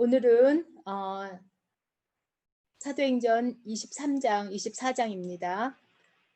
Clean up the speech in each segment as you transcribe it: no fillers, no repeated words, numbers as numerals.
오늘은 사도행전 23장, 24장입니다.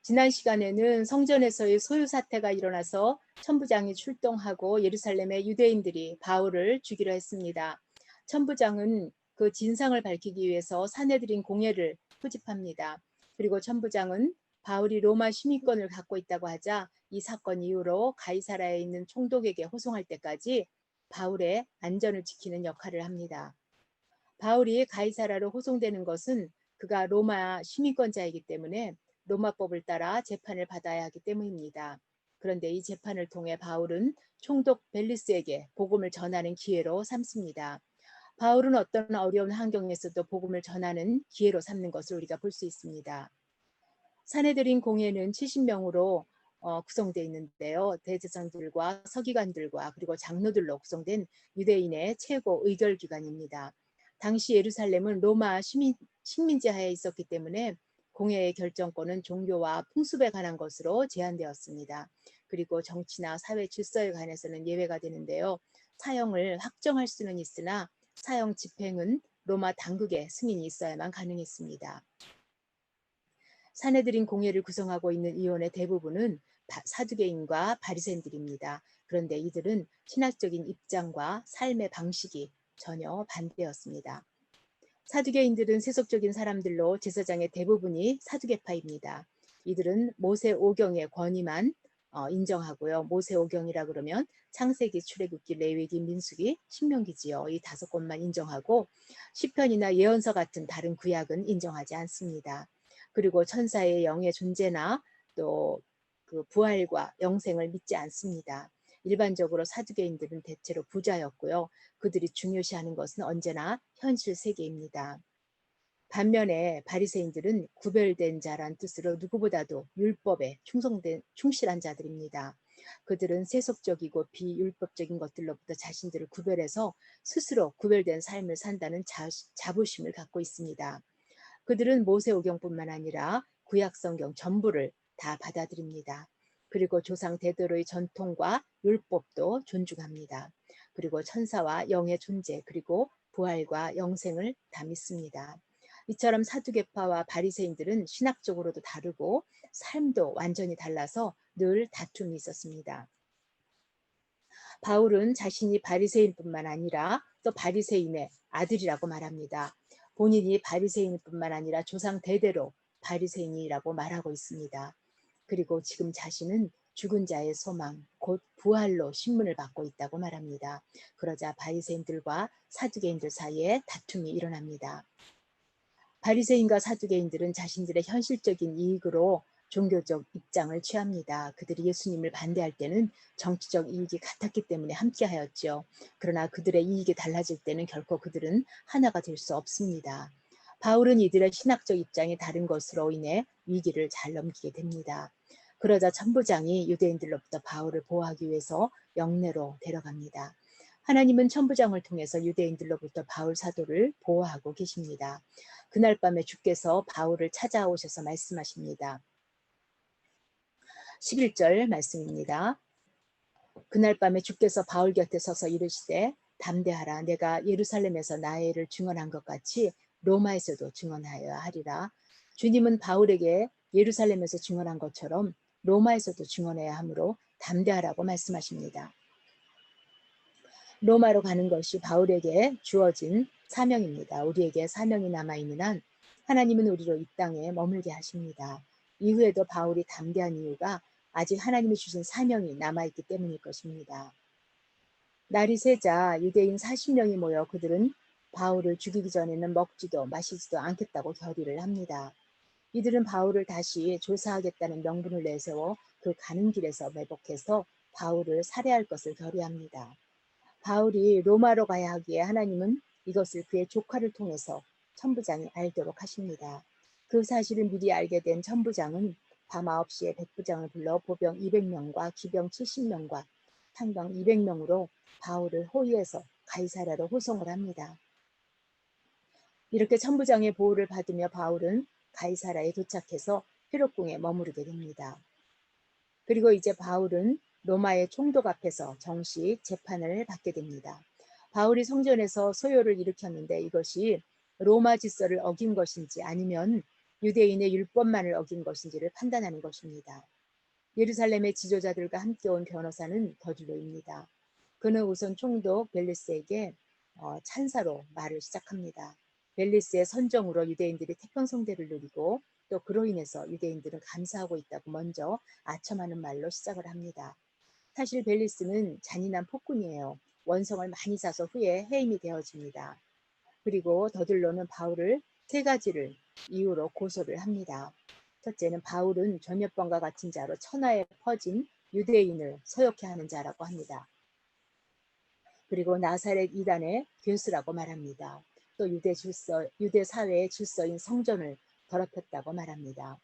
지난 시간에는 성전에서의 소유 사태가 일어나서 천부장이 출동하고 예루살렘의 유대인들이 바울을 죽이려 했습니다. 천부장은 그 진상을 밝히기 위해서 사내들인 공회를 소집합니다. 그리고 천부장은 바울이 로마 시민권을 갖고 있다고 하자 이 사건 이후로 가이사라에 있는 총독에게 호송할 때까지 바울의 안전을 지키는 역할을 합니다. 바울이 가이사라로 호송되는 것은 그가 로마 시민권자이기 때문에 로마법을 따라 재판을 받아야 하기 때문입니다. 그런데 이 재판을 통해 바울은 총독 벨리스에게 복음을 전하는 기회로 삼습니다. 바울은 어떤 어려운 환경에서도 복음을 전하는 기회로 삼는 것을 우리가 볼 수 있습니다. 사내들인 공회는 70명으로 구성되어 있는데요. 대제사장들과 서기관들과 그리고 장로들로 구성된 유대인의 최고 의결기관입니다. 당시 예루살렘은 로마 식민지 하에 있었기 때문에 공회의 결정권은 종교와 풍습에 관한 것으로 제한되었습니다. 그리고 정치나 사회 질서에 관해서는 예외가 되는데요. 사형을 확정할 수는 있으나 사형 집행은 로마 당국의 승인이 있어야만 가능했습니다. 사내들인 공회를 구성하고 있는 위원의 대부분은 사두개인과 바리새인들입니다. 그런데 이들은 신학적인 입장과 삶의 방식이 전혀 반대였습니다. 사두개인들은 세속적인 사람들로 제사장의 대부분이 사두개파입니다. 이들은 모세 오경의 권위만 인정하고요. 모세 오경이라 그러면 창세기, 출애굽기, 레위기, 민수기, 신명기지요. 이 5권만 인정하고 시편이나 예언서 같은 다른 구약은 인정하지 않습니다. 그리고 천사의 영의 존재나 또 그 부활과 영생을 믿지 않습니다. 일반적으로 사두개인들은 대체로 부자였고요. 그들이 중요시하는 것은 언제나 현실 세계입니다. 반면에 바리새인들은 구별된 자란 뜻으로 누구보다도 율법에 충실한 자들입니다. 그들은 세속적이고 비율법적인 것들로부터 자신들을 구별해서 스스로 구별된 삶을 산다는 자부심을 갖고 있습니다. 그들은 모세오경뿐만 아니라 구약성경 전부를 다 받아들입니다. 그리고 조상 대대로의 전통과 율법도 존중합니다. 그리고 천사와 영의 존재 그리고 부활과 영생을 다 믿습니다. 이처럼 사두개파와 바리새인들은 신학적으로도 다르고 삶도 완전히 달라서 늘 다툼이 있었습니다. 바울은 자신이 바리새인뿐만 아니라 또 바리새인의 아들이라고 말합니다. 본인이 바리새인뿐만 아니라 조상 대대로 바리새인이라고 말하고 있습니다. 그리고 지금 자신은 죽은 자의 소망, 곧 부활로 신문을 받고 있다고 말합니다. 그러자 바리새인들과 사두개인들 사이에 다툼이 일어납니다. 바리새인과 사두개인들은 자신들의 현실적인 이익으로 종교적 입장을 취합니다. 그들이 예수님을 반대할 때는 정치적 이익이 같았기 때문에 함께하였죠. 그러나 그들의 이익이 달라질 때는 결코 그들은 하나가 될 수 없습니다. 바울은 이들의 신학적 입장이 다른 것으로 인해 위기를 잘 넘기게 됩니다. 그러자 천부장이 유대인들로부터 바울을 보호하기 위해서 영내로 데려갑니다. 하나님은 천부장을 통해서 유대인들로부터 바울 사도를 보호하고 계십니다. 그날 밤에 주께서 바울을 찾아오셔서 말씀하십니다. 11절 말씀입니다. 그날 밤에 주께서 바울 곁에 서서 이르시되 담대하라. 내가 예루살렘에서 나의 일을 증언한 것 같이 로마에서도 증언하여야 하리라. 주님은 바울에게 예루살렘에서 증언한 것처럼 로마에서도 증언해야 하므로 담대하라고 말씀하십니다. 로마로 가는 것이 바울에게 주어진 사명입니다. 우리에게 사명이 남아있는 한 하나님은 우리로 이 땅에 머물게 하십니다. 이후에도 바울이 담대한 이유가 아직 하나님이 주신 사명이 남아있기 때문일 것입니다. 날이 새자 유대인 40명이 모여 그들은 바울을 죽이기 전에는 먹지도 마시지도 않겠다고 결의를 합니다. 이들은 바울을 다시 조사하겠다는 명분을 내세워 그 가는 길에서 매복해서 바울을 살해할 것을 결의합니다. 바울이 로마로 가야 하기에 하나님은 이것을 그의 조카를 통해서 천부장이 알도록 하십니다. 그 사실을 미리 알게 된 천부장은 밤 9시에 백부장을 불러 보병 200명과 기병 70명과 상병 200명으로 바울을 호위해서 가이사랴로 호송을 합니다. 이렇게 천부장의 보호를 받으며 바울은 가이사랴에 도착해서 회록궁에 머무르게 됩니다. 그리고 이제 바울은 로마의 총독 앞에서 정식 재판을 받게 됩니다. 바울이 성전에서 소요를 일으켰는데 이것이 로마 질서를 어긴 것인지 아니면 유대인의 율법만을 어긴 것인지를 판단하는 것입니다. 예루살렘의 지도자들과 함께 온 변호사는 더둘로입니다. 그는 우선 총독 벨리스에게 찬사로 말을 시작합니다. 벨리스의 선정으로 유대인들이 태평성대를 누리고 또 그로 인해서 유대인들은 감사하고 있다고 먼저 아첨하는 말로 시작을 합니다. 사실 벨리스는 잔인한 폭군이에요. 원성을 많이 사서 후에 해임이 되어집니다. 그리고 더들로는 바울을 세 가지를 이유로 고소를 합니다. 첫째는 바울은 전염병과 같은 자로 천하에 퍼진 유대인을 소욕해 하는 자라고 합니다. 그리고 나사렛 이단의 괴수라고 말합니다. 또 유대 사회의 질서인 성전을 더럽혔다고 말합니다.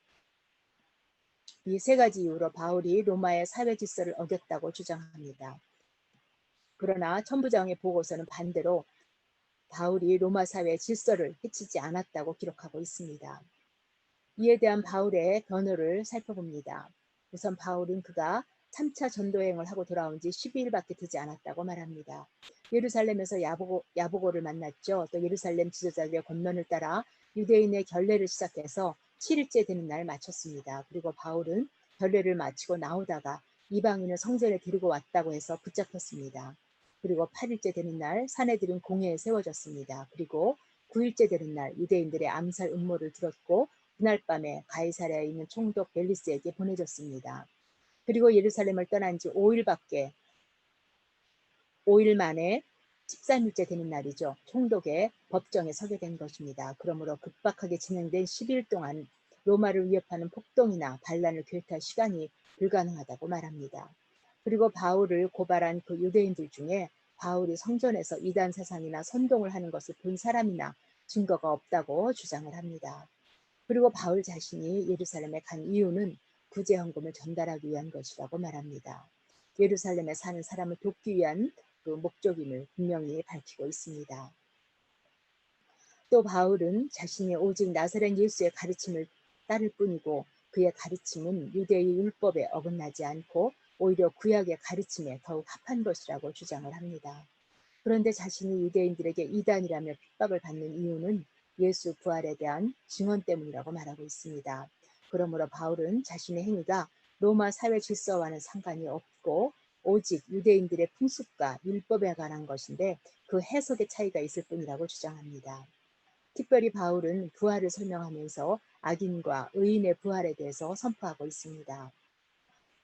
이 세 가지 이유로 바울이 로마의 사회 질서를 어겼다고 주장합니다. 그러나 천부장의 보고서는 반대로 바울이 로마 사회의 질서를 해치지 않았다고 기록하고 있습니다. 이에 대한 바울의 변호를 살펴봅니다. 우선 바울은 그가 3차 전도행을 하고 돌아온 지 12일밖에 되지 않았다고 말합니다. 예루살렘에서 야보고를 만났죠. 또 예루살렘 지도자들의 권면을 따라 유대인의 결례를 시작해서 7일째 되는 날 마쳤습니다. 그리고 바울은 결례를 마치고 나오다가 이방인을 성전에 데리고 왔다고 해서 붙잡혔습니다. 그리고 8일째 되는 날 사내들은 공회에 세워졌습니다. 그리고 9일째 되는 날 유대인들의 암살 음모를 들었고 그날 밤에 가이사랴에 있는 총독 벨리스에게 보내졌습니다. 그리고 예루살렘을 떠난 지 5일 만에 13일째 되는 날이죠. 총독의 법정에 서게 된 것입니다. 그러므로 급박하게 진행된 10일 동안 로마를 위협하는 폭동이나 반란을 교육할 시간이 불가능하다고 말합니다. 그리고 바울을 고발한 그 유대인들 중에 바울이 성전에서 이단 사상이나 선동을 하는 것을 본 사람이나 증거가 없다고 주장을 합니다. 그리고 바울 자신이 예루살렘에 간 이유는 구제헌금을 전달하기 위한 것이라고 말합니다. 예루살렘에 사는 사람을 돕기 위한 그 목적임을 분명히 밝히고 있습니다. 또 바울은 자신이 오직 나사렛 예수의 가르침을 따를 뿐이고 그의 가르침은 유대의 율법에 어긋나지 않고 오히려 구약의 가르침에 더욱 합한 것이라고 주장을 합니다. 그런데 자신이 유대인들에게 이단이라며 핍박을 받는 이유는 예수 부활에 대한 증언 때문이라고 말하고 있습니다. 그러므로 바울은 자신의 행위가 로마 사회 질서와는 상관이 없고 오직 유대인들의 풍습과 율법에 관한 것인데 그 해석의 차이가 있을 뿐이라고 주장합니다. 특별히 바울은 부활을 설명하면서 악인과 의인의 부활에 대해서 선포하고 있습니다.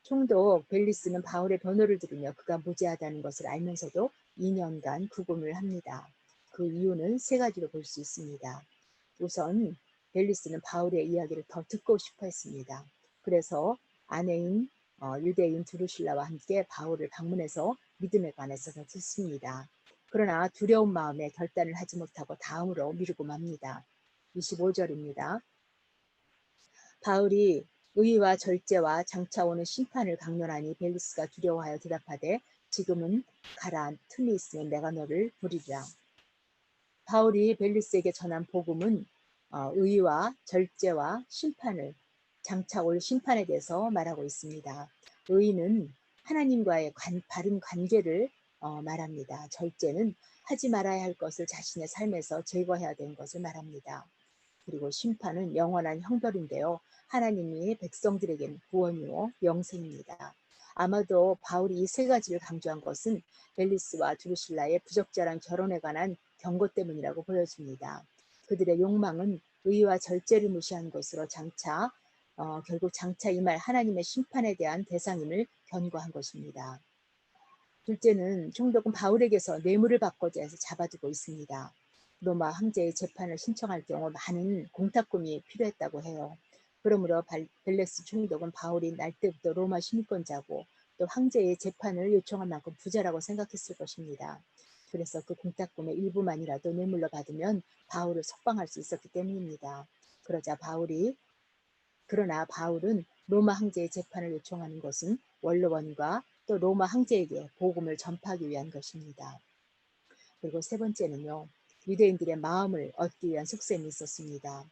총독 벨리스는 바울의 변호를 들으며 그가 무죄하다는 것을 알면서도 2년간 구금을 합니다. 그 이유는 세 가지로 볼 수 있습니다. 우선 벨리스는 바울의 이야기를 더 듣고 싶어 했습니다. 그래서 아내인 유대인 드루실라와 함께 바울을 방문해서 믿음에 관해서 듣습니다. 그러나 두려운 마음에 결단을 하지 못하고 다음으로 미루고 맙니다. 25절입니다. 바울이 의와 절제와 장차 오는 심판을 강론하니 벨리스가 두려워하여 대답하되 지금은 가라 틈이 있으면 내가 너를 부리리라. 바울이 벨리스에게 전한 복음은 의와 절제와 심판을 장차 올 심판에 대해서 말하고 있습니다. 의는 하나님과의 바른 관계를 말합니다. 절제는 하지 말아야 할 것을 자신의 삶에서 제거해야 되는 것을 말합니다. 그리고 심판은 영원한 형벌인데요. 하나님이 백성들에게는 구원이요 영생입니다. 아마도 바울이 이 세 가지를 강조한 것은 벨리스와 드루실라의 부적절한 결혼에 관한 경고 때문이라고 보여집니다. 그들의 욕망은 의와 절제를 무시한 것으로 결국 장차 임할 하나님의 심판에 대한 대상임을 견고한 것입니다. 둘째는 총독은 바울에게서 뇌물을 받고자 해서 잡아두고 있습니다. 로마 황제의 재판을 신청할 경우 많은 공탁금이 필요했다고 해요. 그러므로 벨레스 총독은 바울이 날 때부터 로마 시민권자고 또 황제의 재판을 요청할 만큼 부자라고 생각했을 것입니다. 그래서 그 공탁금의 일부만이라도 뇌물로 받으면 바울을 석방할 수 있었기 때문입니다. 그러나 바울은 로마 황제의 재판을 요청하는 것은 원로원과 또 로마 황제에게 복음을 전파하기 위한 것입니다. 그리고 세 번째는요. 유대인들의 마음을 얻기 위한 속셈이 있었습니다.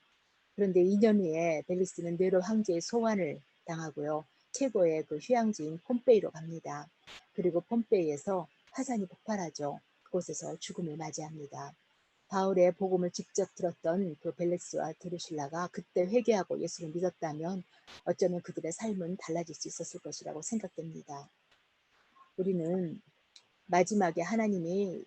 그런데 2년 후에 벨리스는 네로 황제의 소환을 당하고요. 최고의 그 휴양지인 폼페이로 갑니다. 그리고 폼페이에서 화산이 폭발하죠. 그곳에서 죽음을 맞이합니다. 바울의 복음을 직접 들었던 그 벨렉스와 드루실라가 그때 회개하고 예수를 믿었다면 어쩌면 그들의 삶은 달라질 수 있었을 것이라고 생각됩니다. 우리는 마지막에 하나님의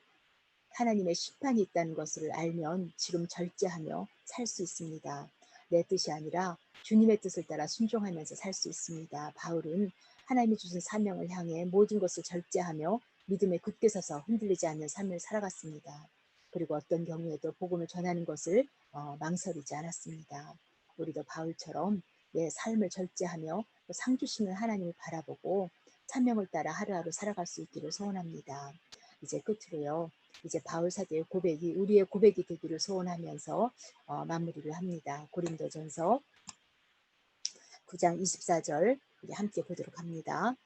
심판이 있다는 것을 알면 지금 절제하며 살 수 있습니다. 내 뜻이 아니라 주님의 뜻을 따라 순종하면서 살 수 있습니다. 바울은 하나님이 주신 사명을 향해 모든 것을 절제하며 믿음에 굳게 서서 흔들리지 않는 삶을 살아갔습니다. 그리고 어떤 경우에도 복음을 전하는 것을 망설이지 않았습니다. 우리도 바울처럼 내 삶을 절제하며 상 주시는 하나님을 바라보고 사명을 따라 하루하루 살아갈 수 있기를 소원합니다. 이제 끝으로요. 이제 바울 사도의 고백이 우리의 고백이 되기를 소원하면서 마무리를 합니다. 고린도전서 9장 24절 우리 함께 보도록 합니다.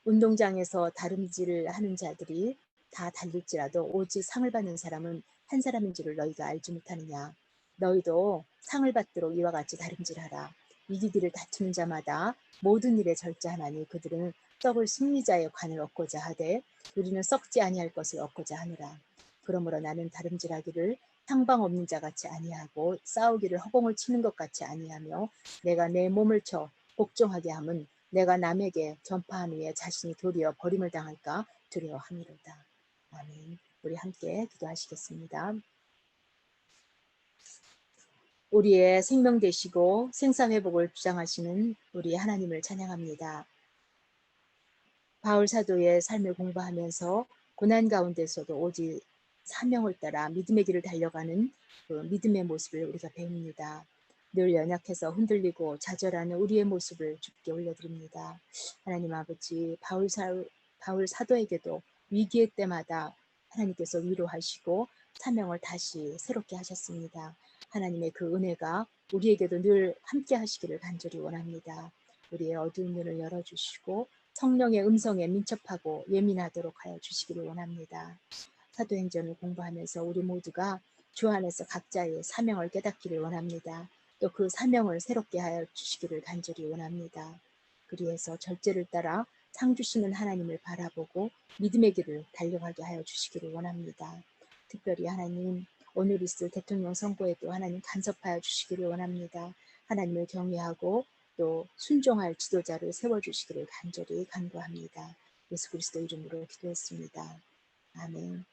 운동장에서 다름질을 하는 자들이 다 달릴지라도 오직 상을 받는 사람은 한 사람인 줄을 너희가 알지 못하느냐. 너희도 상을 받도록 이와 같이 다름질하라. 이기기를 다투는 자마다 모든 일에 절제하나니 그들은 썩을 승리자의 관을 얻고자 하되 우리는 썩지 아니할 것을 얻고자 하느라. 그러므로 나는 다름질하기를 향방 없는 자 같이 아니하고 싸우기를 허공을 치는 것 같이 아니하며 내가 내 몸을 쳐 복종하게 함은 내가 남에게 전파한 후에 자신이 도리어 버림을 당할까 두려워함이로다. 아멘. 우리 함께 기도하시겠습니다. 우리의 생명 되시고 생사회복을 주장하시는 우리 하나님을 찬양합니다. 바울 사도의 삶을 공부하면서 고난 가운데서도 오직 사명을 따라 믿음의 길을 달려가는 그 믿음의 모습을 우리가 배웁니다. 늘 연약해서 흔들리고 좌절하는 우리의 모습을 주께 올려드립니다. 하나님 아버지, 바울 사도에게도 위기의 때마다 하나님께서 위로하시고 사명을 다시 새롭게 하셨습니다. 하나님의 그 은혜가 우리에게도 늘 함께 하시기를 간절히 원합니다. 우리의 어두운 눈을 열어주시고 성령의 음성에 민첩하고 예민하도록 하여 주시기를 원합니다. 사도행전을 공부하면서 우리 모두가 주 안에서 각자의 사명을 깨닫기를 원합니다. 또 그 사명을 새롭게 하여 주시기를 간절히 원합니다. 그리해서 절제를 따라 상 주시는 하나님을 바라보고 믿음의 길을 달려가게 하여 주시기를 원합니다. 특별히 하나님 오늘 있을 대통령 선거에도 하나님 간섭하여 주시기를 원합니다. 하나님을 경외하고 또 순종할 지도자를 세워주시기를 간절히 간구합니다. 예수 그리스도 이름으로 기도했습니다. 아멘.